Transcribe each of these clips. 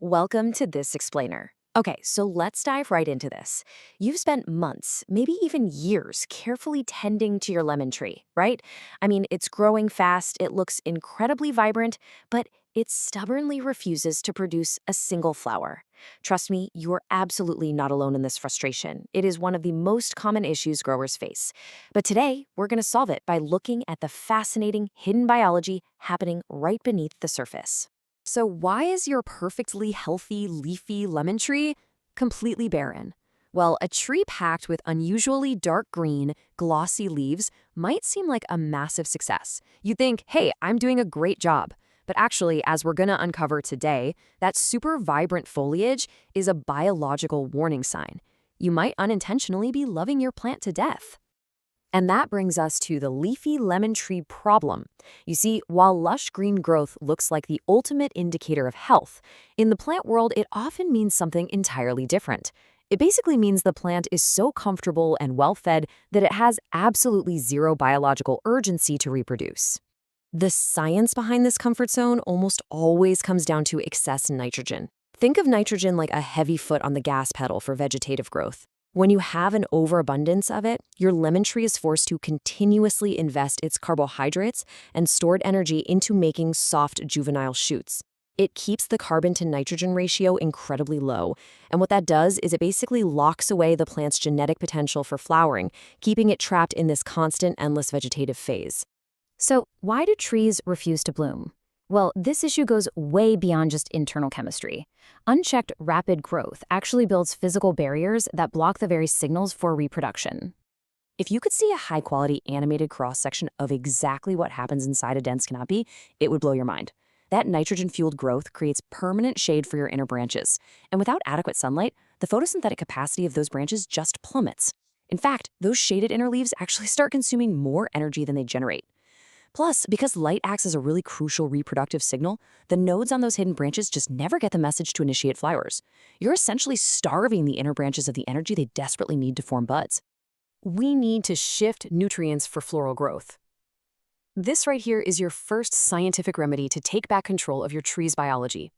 Welcome to This Explainer. Okay, so let's dive right into this. You've spent months, maybe even years, carefully tending to your lemon tree, right? I mean, it's growing fast, it looks incredibly vibrant, but it stubbornly refuses to produce a single flower. Trust me, you're absolutely not alone in this frustration. It is one of the most common issues growers face. But today, we're going to solve it by looking at the fascinating hidden biology happening right beneath the surface. So why is your perfectly healthy, leafy lemon tree completely barren? Well, a tree packed with unusually dark green, glossy leaves might seem like a massive success. You think, hey, I'm doing a great job. But actually, as we're going to uncover today, that super vibrant foliage is a biological warning sign. You might unintentionally be loving your plant to death. And that brings us to the leafy lemon tree problem. You see, while lush green growth looks like the ultimate indicator of health, in the plant world it often means something entirely different. It basically means the plant is so comfortable and well-fed that it has absolutely zero biological urgency to reproduce. The science behind this comfort zone almost always comes down to excess nitrogen. Think of nitrogen like a heavy foot on the gas pedal for vegetative growth. When you have an overabundance of it, your lemon tree is forced to continuously invest its carbohydrates and stored energy into making soft juvenile shoots. It keeps the carbon-to-nitrogen ratio incredibly low, and what that does is it basically locks away the plant's genetic potential for flowering, keeping it trapped in this constant, endless vegetative phase. So, why do trees refuse to bloom? Well, this issue goes way beyond just internal chemistry. Unchecked rapid growth actually builds physical barriers that block the very signals for reproduction. If you could see a high-quality animated cross-section of exactly what happens inside a dense canopy, it would blow your mind. That nitrogen-fueled growth creates permanent shade for your inner branches, and without adequate sunlight, the photosynthetic capacity of those branches just plummets. In fact, those shaded inner leaves actually start consuming more energy than they generate. Plus, because light acts as a really crucial reproductive signal, the nodes on those hidden branches just never get the message to initiate flowers. You're essentially starving the inner branches of the energy they desperately need to form buds. We need to shift nutrients for floral growth. This right here is your first scientific remedy to take back control of your tree's biology.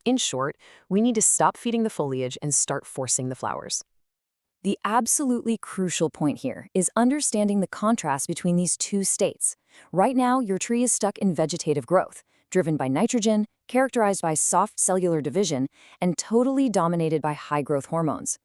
In short, we need to stop feeding the foliage and start forcing the flowers. The absolutely crucial point here is understanding the contrast between these two states. Right now, your tree is stuck in vegetative growth, driven by nitrogen, characterized by soft cellular division, and totally dominated by high growth hormones.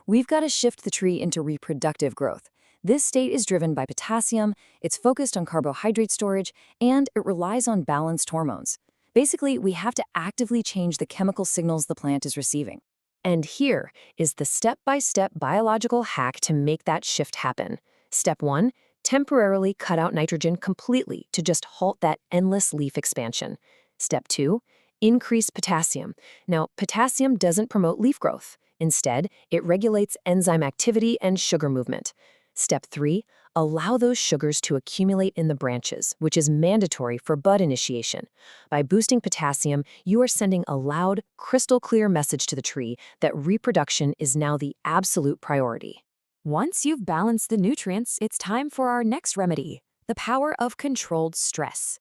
We've got to shift the tree into reproductive growth. This state is driven by potassium, it's focused on carbohydrate storage, and it relies on balanced hormones. Basically, we have to actively change the chemical signals the plant is receiving. And here is the step-by-step biological hack to make that shift happen. Step 1, temporarily cut out nitrogen completely to just halt that endless leaf expansion. Step 2, increase potassium. Now, potassium doesn't promote leaf growth. Instead, it regulates enzyme activity and sugar movement. Step 3, allow those sugars to accumulate in the branches, which is mandatory for bud initiation. By boosting potassium, you are sending a loud, crystal-clear message to the tree that reproduction is now the absolute priority. Once you've balanced the nutrients, it's time for our next remedy, the power of controlled stress.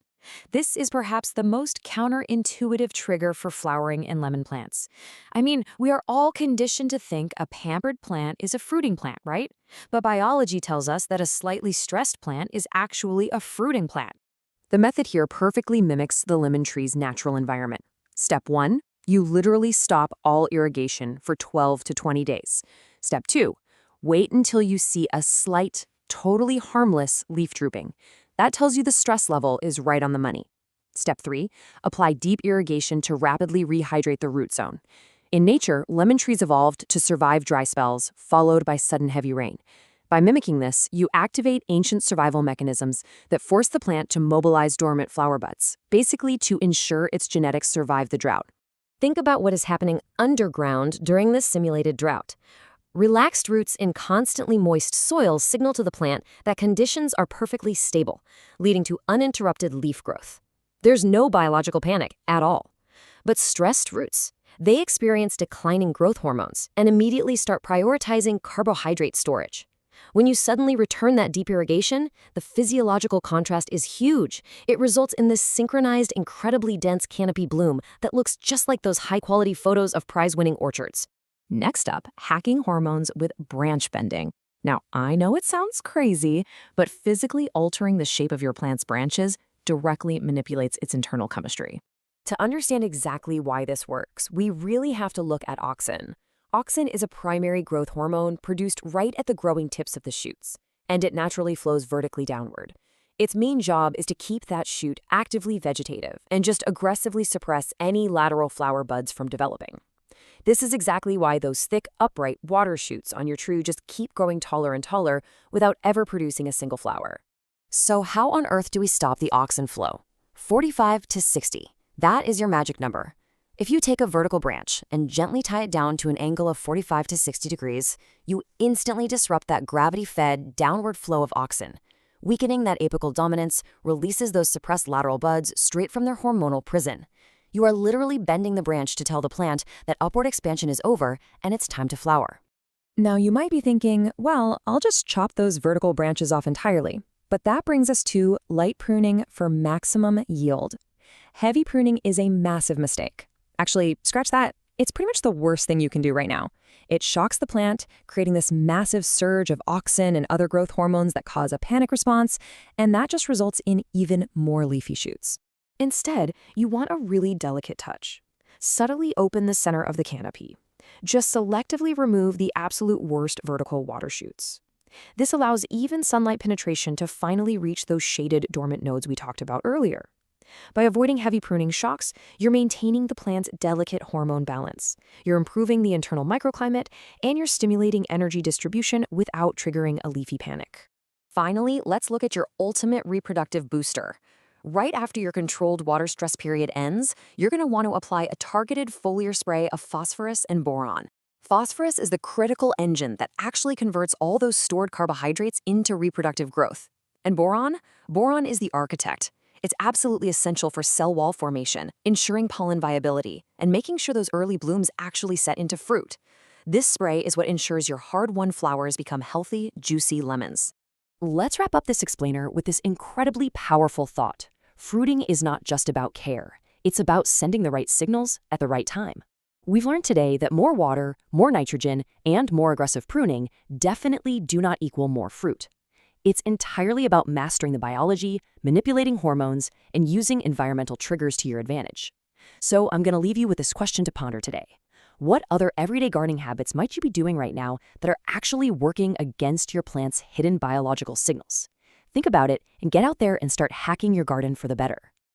This is perhaps the most counterintuitive trigger for flowering in lemon plants. I mean, we are all conditioned to think a pampered plant is a fruiting plant, right? But biology tells us that a slightly stressed plant is actually a fruiting plant. The method here perfectly mimics the lemon tree's natural environment. Step 1, you literally stop all irrigation for 12 to 20 days. Step 2, wait until you see a slight, totally harmless leaf drooping. That tells you the stress level is right on the money. Step 3, apply deep irrigation to rapidly rehydrate the root zone. In nature, lemon trees evolved to survive dry spells, followed by sudden heavy rain. By mimicking this, you activate ancient survival mechanisms that force the plant to mobilize dormant flower buds, basically to ensure its genetics survive the drought. Think about what is happening underground during this simulated drought. Relaxed roots in constantly moist soil signal to the plant that conditions are perfectly stable, leading to uninterrupted leaf growth. There's no biological panic at all. But stressed roots, they experience declining growth hormones and immediately start prioritizing carbohydrate storage. When you suddenly return that deep irrigation, the physiological contrast is huge. It results in this synchronized, incredibly dense canopy bloom that looks just like those high-quality photos of prize-winning orchards. Next up, hacking hormones with branch bending. Now, I know it sounds crazy, but physically altering the shape of your plant's branches directly manipulates its internal chemistry. To understand exactly why this works, we really have to look at auxin. Auxin is a primary growth hormone produced right at the growing tips of the shoots, and it naturally flows vertically downward. Its main job is to keep that shoot actively vegetative and just aggressively suppress any lateral flower buds from developing. This is exactly why those thick, upright water shoots on your tree just keep growing taller and taller without ever producing a single flower. So how on earth do we stop the auxin flow? 45 to 60. That is your magic number. If you take a vertical branch and gently tie it down to an angle of 45 to 60 degrees, you instantly disrupt that gravity-fed downward flow of auxin. Weakening that apical dominance releases those suppressed lateral buds straight from their hormonal prison. You are literally bending the branch to tell the plant that upward expansion is over and it's time to flower. Now you might be thinking, well, I'll just chop those vertical branches off entirely. But that brings us to light pruning for maximum yield. Heavy pruning is a massive mistake. Actually, scratch that. It's pretty much the worst thing you can do right now. It shocks the plant, creating this massive surge of auxin and other growth hormones that cause a panic response, and that just results in even more leafy shoots. Instead, you want a really delicate touch. Subtly open the center of the canopy. Just selectively remove the absolute worst vertical water shoots. This allows even sunlight penetration to finally reach those shaded dormant nodes we talked about earlier. By avoiding heavy pruning shocks, you're maintaining the plant's delicate hormone balance. You're improving the internal microclimate, and you're stimulating energy distribution without triggering a leafy panic. Finally, let's look at your ultimate reproductive booster. Right after your controlled water stress period ends, you're going to want to apply a targeted foliar spray of phosphorus and boron. Phosphorus is the critical engine that actually converts all those stored carbohydrates into reproductive growth. And boron? Boron is the architect. It's absolutely essential for cell wall formation, ensuring pollen viability, and making sure those early blooms actually set into fruit. This spray is what ensures your hard-won flowers become healthy, juicy lemons. Let's wrap up this explainer with this incredibly powerful thought. Fruiting is not just about care. It's about sending the right signals at the right time. We've learned today that more water, more nitrogen, and more aggressive pruning definitely do not equal more fruit. It's entirely about mastering the biology, manipulating hormones, and using environmental triggers to your advantage. So I'm going to leave you with this question to ponder today. What other everyday gardening habits might you be doing right now that are actually working against your plant's hidden biological signals? Think about it and get out there and start hacking your garden for the better.